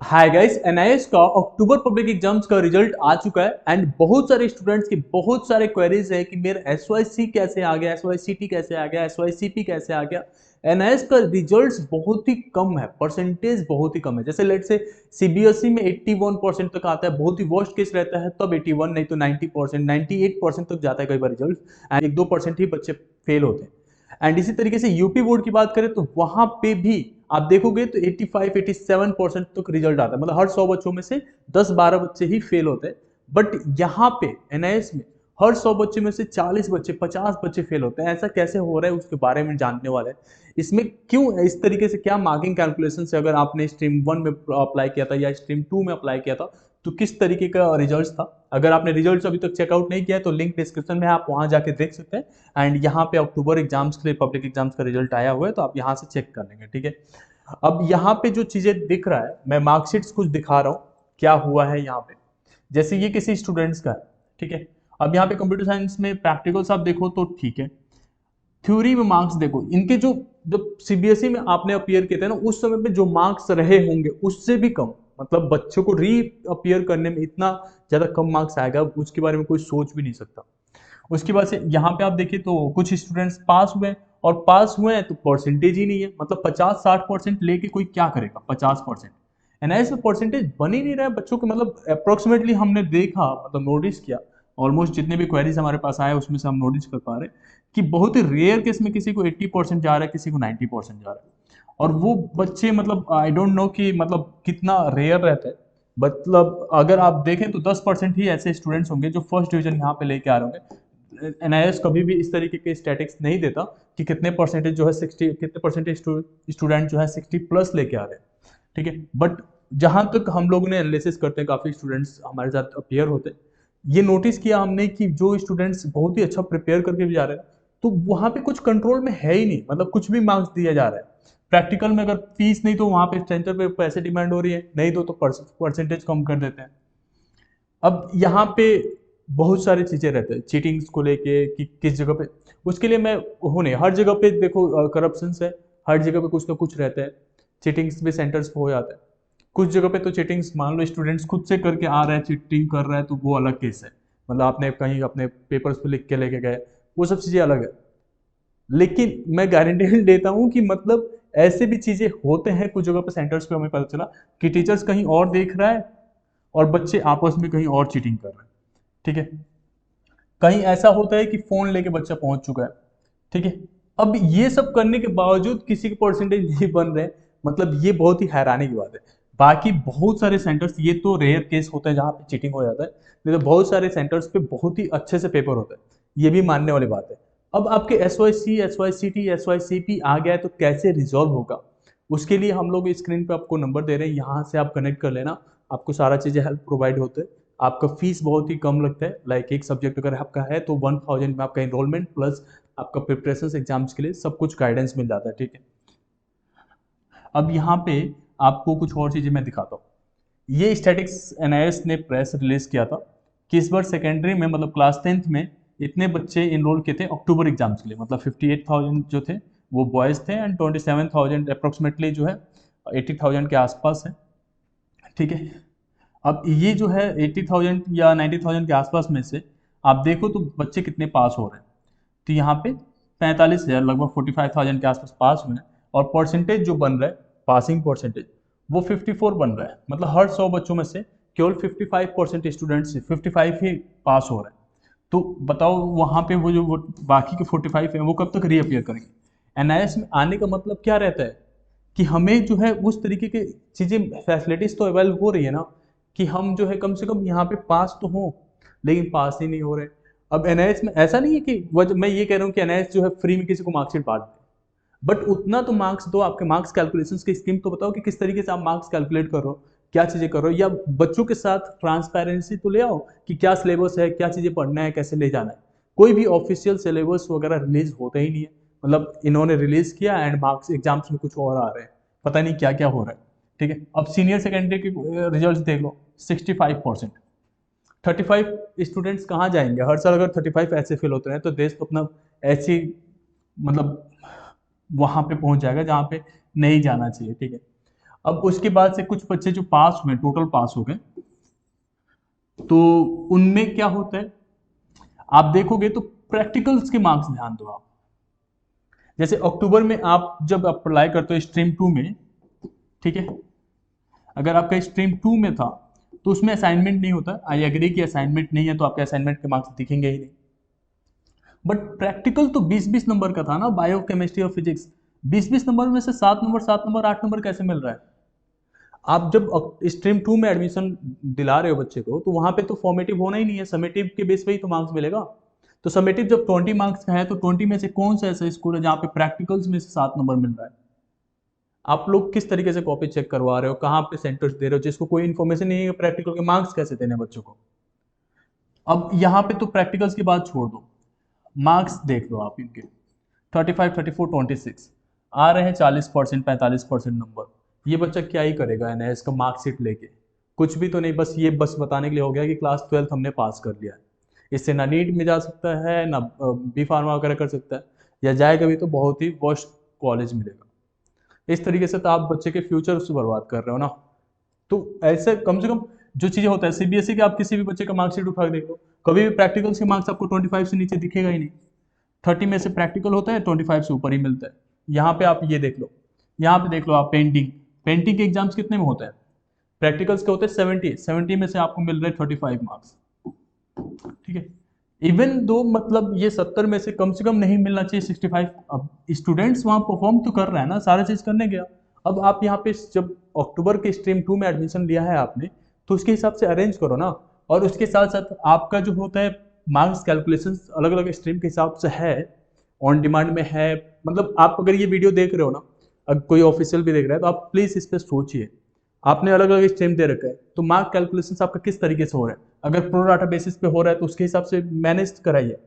Hi guys, NIS का अक्टूबर public exams का result आ चुका है एंड बहुत सारे स्टूडेंट्स की बहुत सारे क्वेरीज है कि मेरा एसवाईसी कैसे आ गया, एसवाईसीटी कैसे आ गया, एसवाईसीपी कैसे आ गया। एनआईएस का रिजल्ट्स बहुत ही कम है, परसेंटेज बहुत ही कम है। जैसे लेट से सीबीएसई में 81% तक आता है, बहुत ही वर्स्ट केस रहता है तब 81, नहीं तो 90%, 98% तक जाता है कई बार रिजल्ट एंड 1-2% ही बच्चे फेल होते हैं। एंड इसी तरीके से यूपी बोर्ड की बात करें तो वहां पे भी आप देखोगे तो 85-87% तक रिजल्ट आता है, मतलब हर 100 बच्चों में से 10-12 बच्चे ही फेल होते हैं। बट यहाँ पे एनआईएस में हर 100 बच्चे में से 40 बच्चे, 50 बच्चे फेल होते हैं। ऐसा कैसे हो रहा है उसके बारे में जानने वाले हैं। इसमें क्यों इस तरीके से, क्या मार्किंग कैलकुलेशन से, अगर आपने स्ट्रीम 1 में अप्लाई किया था या स्ट्रीम 2 में अप्लाई किया था तो किस तरीके का रिजल्ट था। अगर आपने रिजल्ट अभी तक चेकआउट नहीं किया है तो लिंक डिस्क्रिप्शन में, आप वहां जाके देख सकते हैं। एंड यहाँ पे अक्टूबर एग्जाम्स के लिए पब्लिक एग्जाम्स का रिजल्ट आया हुआ है तो आप यहाँ से चेक कर लेंगे, ठीक है। अब यहाँ पे जो चीजें दिख रहा है, मैं मार्कशीट्स कुछ दिखा रहा हूँ क्या हुआ है यहाँ पे। जैसे ये किसी स्टूडेंट्स का है, ठीक है। अब यहाँ पे कंप्यूटर साइंस में प्रैक्टिकल्स आप देखो तो ठीक है, थ्योरी में मार्क्स देखो इनके जो जब सीबीएसई में आपने अपियर किए थे ना, उस समय पे जो मार्क्स रहे होंगे उससे भी कम, मतलब बच्चों को री अपियर करने में इतना ज्यादा कम मार्क्स आएगा उसके बारे में कोई सोच भी नहीं सकता। उसके बाद से यहाँ पे आप देखिए तो कुछ स्टूडेंट्स पास हुए, और पास हुए हैं तो परसेंटेज ही नहीं है, मतलब 50-60% लेके कोई क्या करेगा। 50% एनआईएस में परसेंटेज बन ही नहीं रहा है बच्चों के, मतलब अप्रोक्सीमेटली हमने देखा, मतलब नोटिस किया, ऑलमोस्ट जितने भी क्वेरीज हमारे पास आए उसमें से हम नोटिस कर पा रहे हैं कि बहुत ही रेयर केस में किसी को 80% जा रहा है, किसी को 90% जा रहा है। और वो बच्चे, मतलब आई डोंट नो कि मतलब कितना रेयर रहता है। मतलब अगर आप देखें तो 10% ही ऐसे स्टूडेंट्स होंगे जो फर्स्ट डिवीजन यहाँ पे लेके आ रहे होंगे। एनआईएस कभी भी इस तरीके के स्टैटिक्स नहीं देता कि कितने परसेंटेज जो है 60, कितने परसेंटेज स्टूडेंट जो है 60+ लेके आ रहे हैं, ठीक है। बट जहां तक हम लोग ने एनालिसिस करते हैं, काफी स्टूडेंट्स हमारे साथ अपियर होते हैं, ये नोटिस किया हमने कि जो स्टूडेंट्स बहुत ही अच्छा प्रिपेयर करके भी जा रहे हैं तो वहां पे कुछ कंट्रोल में है ही नहीं, मतलब कुछ भी मार्क्स दिया जा रहा है। प्रैक्टिकल में अगर फीस नहीं तो वहां पे सेंटर पे पैसे डिमांड हो रही है, नहीं तो परसेंटेज कम कर देते हैं। अब यहाँ पे बहुत सारी चीजें रहते हैं चीटिंग्स को लेके कि किस जगह पे, उसके लिए मैं हो नहीं, हर जगह पे देखो करप्शन है, हर जगह पे कुछ ना कुछ रहता है। चीटिंग्स भी सेंटर्स पे हो जाता है। कुछ जगह पे तो चीटिंग्स मान लो स्टूडेंट्स खुद से करके आ रहा है, चीटिंग कर रहा है तो वो अलग केस है, मतलब आपने कहीं अपने पेपर्स पे लिख के लेके गए, वो सब चीजें अलग है। लेकिन मैं गारंटी देता हूँ कि मतलब ऐसे भी चीजें होते हैं कुछ जगह पे सेंटर्स पे, हमें पता चला कि टीचर्स कहीं और देख रहा है और बच्चे आपस में कहीं और चीटिंग कर रहे हैं, ठीक है। कहीं ऐसा होता है कि फोन लेके बच्चा पहुंच चुका है, ठीक है। अब ये सब करने के बावजूद किसी के परसेंटेज नहीं बन रहे, मतलब ये बहुत ही हैरानी की बात है। बाकी बहुत सारे सेंटर्स, ये तो रेयर केस होता है जहां पे चीटिंग हो जाता है, नहीं तो बहुत सारे सेंटर्स पे बहुत ही अच्छे से पेपर होता है, ये भी मानने वाली बात है। अब आपके एसवाईसी, एसवाईसीटी, एसवाईसीपी आ गया है तो कैसे रिजॉल्व होगा, उसके लिए हम लोग स्क्रीन पे आपको नंबर दे रहे हैं, यहाँ से आप कनेक्ट कर लेना। आपको सारा चीजें हेल्प प्रोवाइड होते हैं। आपका फीस बहुत ही कम लगता है, लाइक एक सब्जेक्ट अगर आपका है तो 1000 में आपका एनरोलमेंट प्लस आपका प्रिपरेशन एग्जाम्स के लिए सब कुछ गाइडेंस मिल जाता है, ठीक है। अब यहाँ पे आपको कुछ और चीजें मैं दिखाता हूँ। ये स्टैटिक्स एनआईएस ने प्रेस रिलीज किया था कि इस बार सेकेंडरी में, मतलब क्लास 10th में इतने बच्चे इनरोल किए थे अक्टूबर एग्जाम्स के लिए, मतलब 58,000 जो थे वो बॉयज थे एंड 27,000 अप्रोक्सीमेटली जो है 80,000 के आसपास है, ठीक है। अब ये जो है 80,000 या 90,000 के आसपास में से आप देखो तो बच्चे कितने पास हो रहे हैं, तो यहाँ पे 45,000, लगभग 45,000 के आसपास पास हुए हैं। और परसेंटेज जो बन रहा है, पासिंग परसेंटेज, वो 54 बन रहा है, मतलब हर 100 बच्चों में से केवल 55% स्टूडेंट्स, 55 ही पास हो रहे हैं। तो बताओ वहाँ पे वो बाकी के 45 हैं वो कब तक रीअपियर करेंगे। एनआईएस में आने का मतलब क्या रहता है कि हमें जो है उस तरीके की चीज़ें, फैसिलिटीज तो अवेल हो रही है ना, कि हम जो है कम से कम यहाँ पे पास तो हों, लेकिन पास ही नहीं हो रहे। अब एनआईएस में ऐसा नहीं है कि मैं ये कह रहा हूँ कि एनआईएस जो है फ्री में किसी को मार्कशीट बांट दे, बट उतना तो मार्क्स दो, आपके मार्क्स कैलकुलेशंस की स्कीम तो बताओ कि किस तरीके से आप मार्क्स कैलकुलेट कर रहे हो, क्या चीजें कर रहे हो, या बच्चों के साथ ट्रांसपेरेंसी तो ले आओ कि क्या सिलेबस है, क्या चीजें पढ़ना है, कैसे ले जाना है। कोई भी ऑफिशियल सिलेबस वगैरह रिलीज होता ही नहीं है, मतलब इन्होंने रिलीज किया एंड मार्क्स एग्जाम्स में कुछ और आ रहे हैं, पता नहीं क्या क्या हो रहा है, ठीक है। अब सीनियर सेकेंडरी के रिजल्ट देख लो, 65%, 35 स्टूडेंट्स कहाँ जाएंगे हर साल, अगर 35 ऐसे फेल होते हैं तो देश तो अपना ऐसी, मतलब वहां पे पहुंच जाएगा जहां पे नहीं जाना चाहिए, ठीक है। अब उसके बाद से कुछ बच्चे जो पास हुए, टोटल पास हो गए, तो उनमें क्या होता है, आप देखोगे तो प्रैक्टिकल्स के मार्क्स ध्यान दो आप। जैसे अक्टूबर में आप जब अप्लाई करते हो स्ट्रीम 2 में, ठीक है, अगर आपका स्ट्रीम 2 में था तो उसमें असाइनमेंट नहीं होता। आई एग्री कि असाइनमेंट नहीं है तो आपके असाइनमेंट के मार्क्स दिखेंगे ही नहीं, बट प्रैक्टिकल तो 20-20 नंबर का था ना, बायो, केमिस्ट्री और फिजिक्स। 20-20 नंबर में से 7 नंबर 7 नंबर 8 नंबर कैसे मिल रहा है? आप जब स्ट्रीम 2 में एडमिशन दिला रहे हो बच्चे को, तो वहां पे तो फॉर्मेटिव होना ही नहीं है, समेटिव के बेस पे ही तो मार्क्स मिलेगा। तो समेटिव जब 20 मार्क्स का है तो 20 में से कौन सा ऐसा स्कूल है जहाँ पे प्रैक्टिकल्स में से 7 नंबर मिल रहा है? आप लोग किस तरीके से कॉपी चेक करवा रहे हो, कहाँ पे सेंटर्स दे रहे हो, जिसको कोई इन्फॉर्मेशन नहीं है प्रैक्टिकल के मार्क्स कैसे देने बच्चों को? अब यहाँ पे तो प्रैक्टिकल्स की बात छोड़ दो, मार्क्स देख लो आप इनके, 35, 34, 26 आ रहे हैं, 40%, 45% नंबर। ये बच्चा क्या ही करेगा एनआईएस का मार्कशीट लेके? कुछ भी तो नहीं, बस ये बस बताने के लिए हो गया कि क्लास 12 हमने पास कर लिया है। इससे ना नीट में जा सकता है, ना बी फार्मा वगैरह कर सकता है, या जाएगा भी तो बहुत ही वर्स्ट कॉलेज मिलेगा। इस तरीके से तो आप बच्चे के फ्यूचर से बर्बाद कर रहे हो ना। तो ऐसे कम से कम जो चीज़ें होता है सीबीएसई के, आप किसी भी बच्चे का मार्कशीट उठा के देख लो, कभी भी प्रैक्टिकल्स के मार्क्स आपको 25 से नीचे दिखेगा ही नहीं। 30 में से प्रैक्टिकल होता है, 25 से ऊपर ही मिलता है। यहाँ पे आप ये देख लो, यहाँ पे देख लो आप, पेंटिंग, पेंटिंग के एग्जाम्स कितने में होते हैं? प्रैक्टिकल्स के होते हैं 70 में से आपको मिल रहे हैं 35 मार्क्स, ठीक है। इवन दो मतलब ये 70 में से कम नहीं मिलना चाहिए 65। अब स्टूडेंट्स वहाँ परफॉर्म तो कर रहा है ना, सारा चीज़ करने गया। अब आप यहाँ पे जब अक्टूबर के स्ट्रीम 2 में एडमिशन लिया है आपने, तो उसके हिसाब से अरेंज करो ना। और उसके साथ साथ आपका जो होता है मार्क्स कैलकुलेशन अलग अलग स्ट्रीम के हिसाब से है, ऑन डिमांड में है। मतलब आप अगर ये वीडियो देख रहे हो ना, अगर कोई ऑफिशियल भी देख रहा है, तो आप प्लीज़ इस पर सोचिए। आपने अलग अलग स्ट्रीम दे रखा है, तो मार्क कैलकुलेशन आपका किस तरीके से हो रहा है? अगर प्रो डाटा बेसिस पे हो रहा है तो उसके हिसाब से मैनेज कराइए।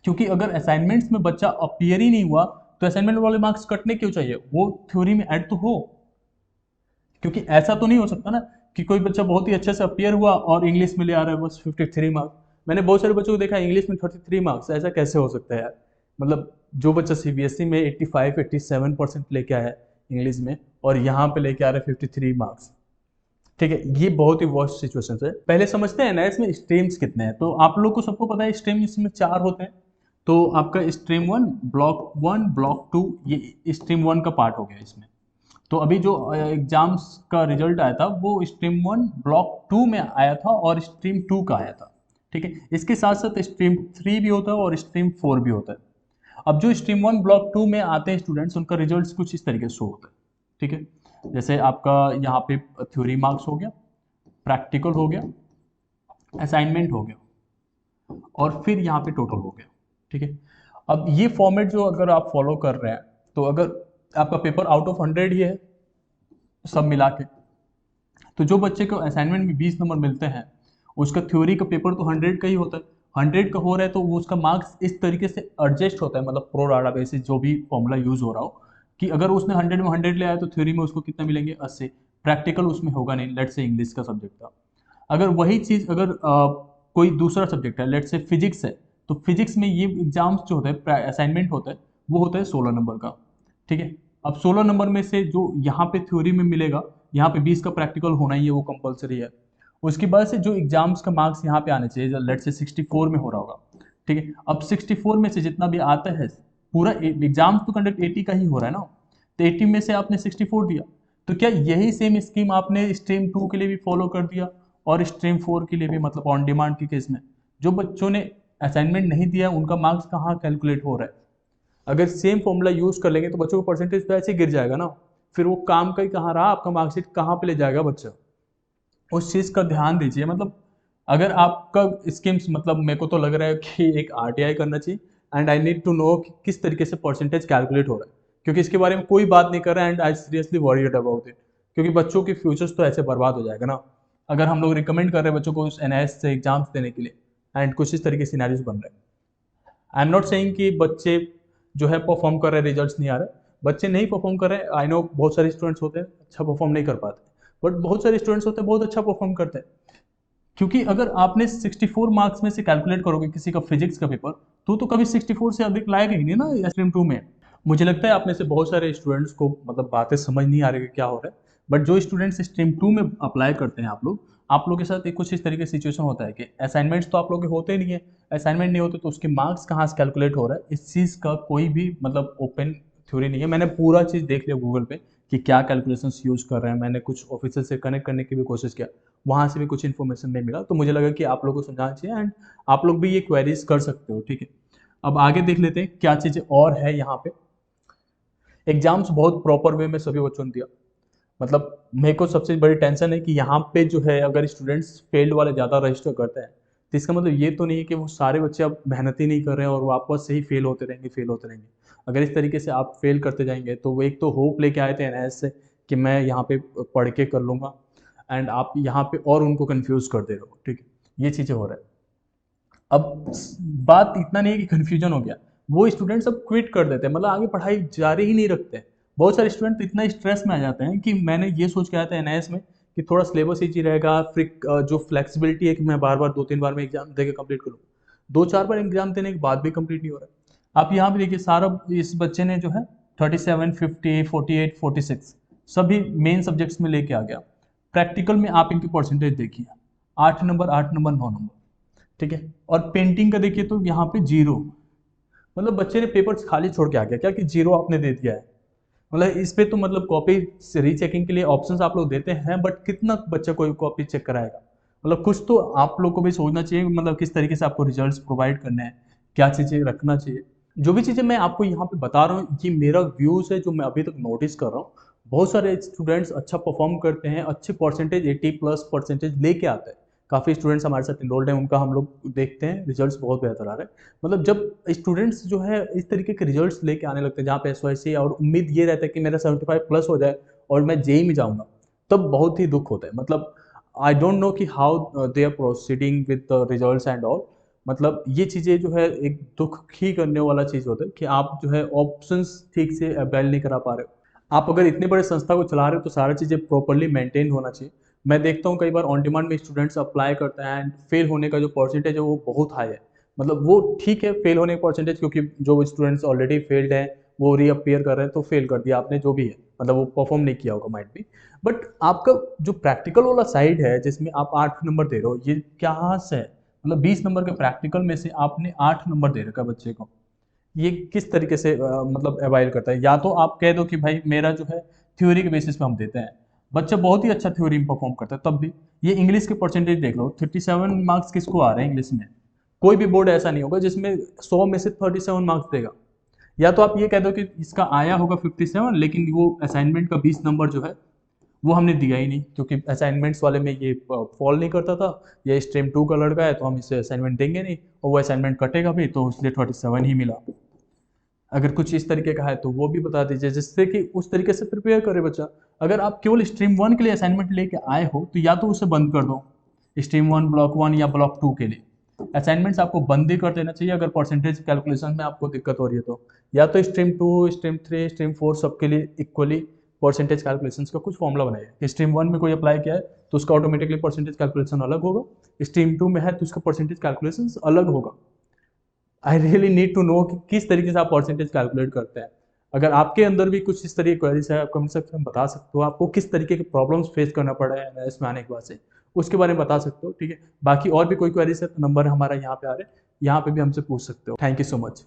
क्योंकि अगर असाइनमेंट्स में बच्चा अपीयर ही नहीं हुआ, तो असाइनमेंट वाले मार्क्स कटने क्यों चाहिए? वो थ्योरी में ऐड तो हो। क्योंकि ऐसा तो नहीं हो सकता ना कि कोई बच्चा बहुत ही अच्छे से अपीयर हुआ और इंग्लिश में ले आ रहा है बस 53 मार्क्स। मैंने बहुत सारे बच्चों को देखा इंग्लिश में 33 मार्क्स, ऐसा कैसे हो सकता है यार? मतलब जो बच्चा सीबीएसई में 85 87% लेके आया है इंग्लिश में, और यहाँ पे लेके आ रहा है 53 मार्क्स, ठीक है। ये बहुत ही वर्स्ट सिचुएशन है। पहले समझते हैं एनआईएस में स्ट्रीम्स कितने हैं। तो आप लोग को सबको पता है स्ट्रीम इसमें 4 होते हैं। तो आपका स्ट्रीम 1, ब्लॉक 1, ब्लॉक 2, ये स्ट्रीम 1 का पार्ट हो गया इसमें। तो अभी जो एग्जाम्स का रिजल्ट आया था वो स्ट्रीम 1 ब्लॉक 2 में आया था और स्ट्रीम 2 का आया था, ठीक है। इसके साथ साथ स्ट्रीम 3 भी होता है और स्ट्रीम 4 भी होता है। अब जो स्ट्रीम 1 ब्लॉक 2 में आते हैं स्टूडेंट्स, उनका रिजल्ट कुछ इस तरीके से होता है, ठीक है। जैसे आपका यहाँ पे थ्योरी मार्क्स हो गया, प्रैक्टिकल हो गया, असाइनमेंट हो गया, और फिर यहाँ पे टोटल हो गया, ठीक है। अब ये फॉर्मेट जो अगर आप फॉलो कर रहे हैं, तो अगर आपका पेपर आउट ऑफ 100 ही है सब मिला के, तो जो बच्चे को असाइनमेंट में 20 नंबर मिलते हैं, उसका थ्योरी का पेपर तो 100 का ही होता है। 100 का हो रहा है तो वो उसका मार्क्स इस तरीके से एडजस्ट होता है, मतलब प्रो डाटा बेसिस जो भी फॉर्मूला यूज हो रहा हो, कि अगर उसने 100 में 100 ले आया तो थ्योरी में उसको कितना मिलेंगे? 80। प्रैक्टिकल उसमें होगा नहीं, लेट से इंग्लिश का सब्जेक्ट था। अगर वही चीज़ अगर कोई दूसरा सब्जेक्ट है, लेट से फिजिक्स है, तो फिजिक्स में ये एग्जाम्स जो होता है, असाइनमेंट होता है, वो होता है 16 नंबर का, ठीक है। अब 16 नंबर में से जो यहाँ पे थ्योरी में मिलेगा, यहाँ पे 20 का प्रैक्टिकल होना ही है, वो कंपलसरी है। उसके बाद से जो एग्जाम्स का मार्क्स यहाँ पे आने चाहिए, लेट से 64 में हो रहा होगा, ठीक है। अब 64 में से जितना भी आता है, पूरा एग्जाम तो कंडक्ट 80 का ही हो रहा है ना, तो 80 में से आपने 64 दिया, तो क्या यही सेम स्कीम आपने स्ट्रीम 2 के लिए भी फॉलो कर दिया और स्ट्रीम 4 के लिए भी? मतलब ऑन डिमांड के केस में जो बच्चों ने असाइनमेंट नहीं दिया उनका मार्क्स कहाँ कैलकुलेट हो रहा है? अगर सेम फॉर्मूला यूज कर लेंगे तो बच्चों का परसेंटेज तो ऐसे ही गिर जाएगा ना। फिर वो काम का ही कहाँ रहा, आपका मार्कशीट कहाँ पे ले जाएगा बच्चा? उस चीज़ का ध्यान दीजिए। मतलब अगर आपका स्कीम्स, मतलब मेरे को तो लग रहा है कि एक आरटीआई करना चाहिए, and I need to know कि किस तरीके से परसेंटेज कैलकुलेट हो रहा है, क्योंकि इसके बारे में कोई बात नहीं कर रहा है, and I seriously worried about it. क्योंकि बच्चों के फ्यूचर्स तो ऐसे बर्बाद हो जाएगा ना, अगर हम लोग रिकमेंड कर रहे हैं बच्चों को उस एनआईएस से एग्जाम्स देने के लिए, एंड कुछ इस तरीके से सिनेरियोस बन रहे हैं। आई एम नॉट सेइंग कि बच्चे जो है परफॉर्म कर रहे हैं, रिजल्ट्स नहीं आ रहे, बच्चे नहीं परफॉर्म कर रहे हैं। आई नो बहुत सारे स्टूडेंट्स होते हैं अच्छा परफॉर्म नहीं कर पाते, बट बहुत सारे स्टूडेंट्स होते हैं बहुत अच्छा परफॉर्म करते हैं। क्योंकि अगर आपने 64 मार्क्स में से कैलकुलेट करोगे किसी का फिजिक्स का पेपर, तो कभी 64 से अधिक लाएगा ही नहीं ना स्ट्रीम 2 में। मुझे लगता है आप में से बहुत सारे स्टूडेंट्स को मतलब बातें समझ नहीं आ रही क्या हो रहा है। बट जो स्टूडेंट्स स्ट्रीम 2 में अप्लाई करते हैं आप लोग के साथ एक कुछ इस तरीके से सिचुएशन होता है कि असाइनमेंट्स तो आप लोग के होते ही नहीं है, असाइनमेंट नहीं होते तो उसके मार्क्स कहाँ से कैलकुलेट हो रहा है, इस चीज़ का कोई भी मतलब ओपन थ्योरी नहीं है। मैंने पूरा चीज़ देख लिया गूगल पे कि क्या कैलकुलेशंस यूज़ कर रहे हैं, मैंने कुछ ऑफिसर से कनेक्ट करने की भी कोशिश किया, वहाँ से भी कुछ इन्फॉर्मेशन नहीं मिला, तो मुझे लगा कि आप लोगों को समझाना चाहिए एंड आप लोग भी ये क्वेरीज कर सकते हो, ठीक है। अब आगे देख लेते हैं क्या चीज़ें और है यहाँ पे। एग्जाम्स बहुत प्रॉपर वे में सभी बच्चों ने दिया, मतलब मेरे को सबसे बड़ी टेंशन है कि यहाँ पे जो है अगर स्टूडेंट्स फेल्ड वाले ज़्यादा रजिस्टर करते हैं तो इसका मतलब ये तो नहीं है कि वो सारे बच्चे अब मेहनत ही नहीं कर रहे हैं और वापस से ही फेल होते रहेंगे। अगर इस तरीके से आप फेल करते जाएंगे तो वो एक तो होप लेके आए थे एनआईएस से कि मैं यहाँ पे पढ़ के कर लूँगा, एंड आप यहाँ पे और उनको कन्फ्यूज़ कर दे रहे हो, ठीक है, ये चीज़ें हो रहा है। अब बात इतना नहीं है कि कन्फ्यूजन हो गया, वो स्टूडेंट्स अब क्विट कर देते हैं, मतलब आगे पढ़ाई जारी ही नहीं रखते। बहुत सारे स्टूडेंट इतना स्ट्रेस में आ जाते हैं कि मैंने ये सोच के आया था एनआईएस में कि थोड़ा सिलेबस ईजी रहेगा, फिर जो फ्लेक्सिबिलिटी है कि मैं बार बार 2-3 बार में एग्जाम दे के कंप्लीट करूँ, 2-4 बार एग्जाम देने के बाद भी कंप्लीट नहीं हो रहा है। आप यहाँ पे देखिए सारा इस बच्चे ने जो है 37, 50, 48, 46 सभी मेन सब्जेक्ट्स में लेके आ गया। प्रैक्टिकल में आप इनकी परसेंटेज देखिए, 8 नंबर, 8 नंबर, 9 नंबर, ठीक है। और पेंटिंग का देखिए तो यहाँ पे 0, मतलब बच्चे ने पेपर्स खाली छोड़ के आ गया क्या कि 0 आपने दे दिया है। मतलब इस पे तो मतलब कॉपी रीचेकिंग के लिए ऑप्शंस आप लोग देते हैं, बट कितना बच्चा कोई कॉपी चेक कराएगा। मतलब कुछ तो आप लोग को भी सोचना चाहिए, मतलब किस तरीके से आपको रिजल्ट्स प्रोवाइड करने हैं, क्या चीज़ें रखना चाहिए। जो भी चीज़ें मैं आपको यहाँ पे बता रहा हूँ ये मेरा व्यूज़ है जो मैं अभी तक नोटिस कर रहा हूँ। बहुत सारे स्टूडेंट्स अच्छा परफॉर्म करते हैं, अच्छे परसेंटेज 80+ परसेंटेज लेके आते हैं। काफ़ी स्टूडेंट्स हमारे साथ इनरोल्ड हैं, उनका हम लोग देखते हैं रिजल्ट्स बहुत बेहतर आ रहे हैं। मतलब जब स्टूडेंट्स जो है इस तरीके के रिजल्ट्स लेके आने लगते हैं जहाँ पे एसवाईसी और उम्मीद ये रहता है कि मेरा 75+ हो जाए और मैं जेई में जाऊँगा, तब बहुत ही दुख होता है। मतलब आई डोंट नो कि how they are proceeding with the results and all. मतलब ये चीज़ें जो है एक दुख ही करने वाला चीज़ होता है कि आप जो है ऑप्शंस ठीक से अवेल नहीं करा पा रहे हो। आप अगर इतने बड़े संस्था को चला रहे हो तो सारी चीज़ें प्रॉपरली मेंटेन होना चाहिए। मैं देखता हूँ कई बार ऑन डिमांड में स्टूडेंट्स अप्लाई करते हैं एंड फेल होने का जो परसेंटेज है वो बहुत हाई है। मतलब वो ठीक है फेल होने का परसेंटेज, क्योंकि जो स्टूडेंट्स ऑलरेडी फेल्ड हैं वो रीअपियर कर रहे हैं तो फेल कर दिया आपने जो भी है, मतलब वो परफॉर्म नहीं किया होगा माइट भी। बट आपका जो प्रैक्टिकल वाला साइड है जिसमें आप 8 नंबर दे रहे हो, ये क्या से है? मतलब 20 नंबर के प्रैक्टिकल में से आपने 8 नंबर दे रखा है बच्चे को, ये किस तरीके से मतलब अवाइल करता है? या तो आप कह दो कि भाई मेरा जो है थ्योरी के बेसिस पे हम देते हैं, बच्चा बहुत ही अच्छा थ्योरी में परफॉर्म करता है तब भी। ये इंग्लिश के परसेंटेज देख लो, 37 मार्क्स किसको आ रहे हैं इंग्लिश में? कोई भी बोर्ड ऐसा नहीं होगा जिसमें 100 में से 37 मार्क्स देगा। या तो आप ये कह दो कि इसका आया होगा 57, लेकिन वो असाइनमेंट का 20 नंबर जो है वो हमने दिया ही नहीं, क्योंकि असाइनमेंट्स वाले में ये फॉल नहीं करता था, ये स्ट्रीम 2 का लड़का है तो हम इसे असाइनमेंट देंगे नहीं, और वो असाइनमेंट कटेगा भी तो इसलिए 37 ही मिला। अगर कुछ इस तरीके का है तो वो भी बता दीजिए जिससे कि उस तरीके से प्रिपेयर करे बच्चा। अगर आप केवल स्ट्रीम 1 के लिए असाइनमेंट लेके आए हो तो या तो उसे बंद कर दो, स्ट्रीम 1 ब्लॉक 1 या ब्लॉक 2 के लिए असाइनमेंट्स आपको बंद ही कर देना चाहिए अगर परसेंटेज कैलकुलेशन में आपको दिक्कत हो रही है तो। या तो स्ट्रीम 2, स्ट्रीम 3, स्ट्रीम 4 सबके लिए इक्वली परसेंटेज कैलकुलेशंस का कुछ फॉर्मूला बनाइए। स्ट्रीम 1 में कोई अप्लाई किया है तो उसका ऑटोमेटिकली परसेंटेज कैलकुलेशन अलग होगा, स्ट्रीम 2 में है तो उसका परसेंटेज कैलकुलेशन अलग होगा। I really need to know कि किस तरीके से आप परसेंटेज कैलकुलेट करते हैं। अगर आपके अंदर भी कुछ इस तरह की क्वेरीज है आप कमेंट सेक्शन में बता सकते हो, आपको किस तरीके के प्रॉब्लम्स फेस करना पड़ा है इसमें आने के बाद से, उसके बारे में बता सकते हो, ठीक है। बाकी और भी कोई क्वेरीज है तो नंबर हमारा यहाँ पे आ रहे हैं, यहाँ पे भी हमसे पूछ सकते हो। Thank you so much.